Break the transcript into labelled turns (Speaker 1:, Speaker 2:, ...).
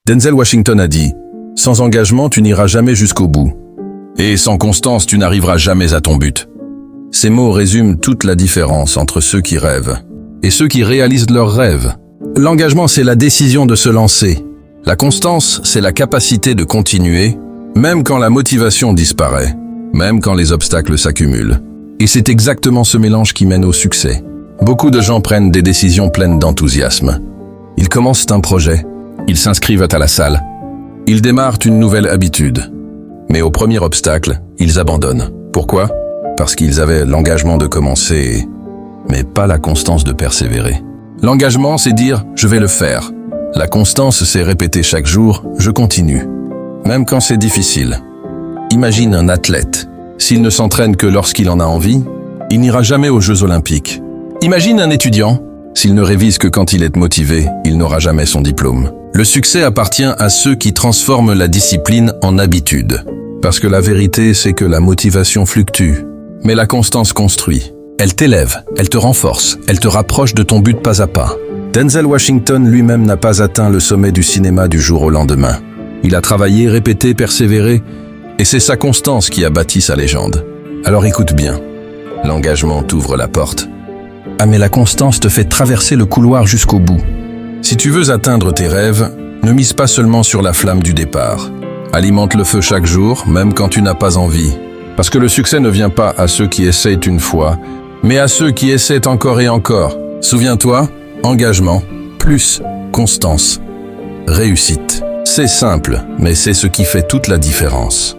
Speaker 1: Denzel Washington a dit « Sans engagement, tu n'iras jamais jusqu'au bout. Et sans constance, tu n'arriveras jamais à ton but. » Ces mots résument toute la différence entre ceux qui rêvent et ceux qui réalisent leurs rêves. L'engagement, c'est la décision de se lancer. La constance, c'est la capacité de continuer, même quand la motivation disparaît, même quand les obstacles s'accumulent. Et c'est exactement ce mélange qui mène au succès. Beaucoup de gens prennent des décisions pleines d'enthousiasme. Ils commencent un projet, ils s'inscrivent à la salle, ils démarrent une nouvelle habitude. Mais au premier obstacle, ils abandonnent. Pourquoi ? Parce qu'ils avaient l'engagement de commencer, mais pas la constance de persévérer. L'engagement, c'est dire « je vais le faire ». La constance, c'est répéter chaque jour « je continue ». Même quand c'est difficile. Imagine un athlète. S'il ne s'entraîne que lorsqu'il en a envie, il n'ira jamais aux Jeux Olympiques. Imagine un étudiant. S'il ne révise que quand il est motivé, il n'aura jamais son diplôme. Le succès appartient à ceux qui transforment la discipline en habitude. Parce que la vérité, c'est que la motivation fluctue. Mais la constance construit. Elle t'élève, elle te renforce, elle te rapproche de ton but pas à pas. Denzel Washington lui-même n'a pas atteint le sommet du cinéma du jour au lendemain. Il a travaillé, répété, persévéré, et c'est sa constance qui a bâti sa légende. Alors écoute bien, l'engagement t'ouvre la porte. Ah mais la constance te fait traverser le couloir jusqu'au bout. Si tu veux atteindre tes rêves, ne mise pas seulement sur la flamme du départ. Alimente le feu chaque jour, même quand tu n'as pas envie. Parce que le succès ne vient pas à ceux qui essayent une fois, mais à ceux qui essaient encore et encore. Souviens-toi, engagement, plus constance, réussite. C'est simple, mais c'est ce qui fait toute la différence.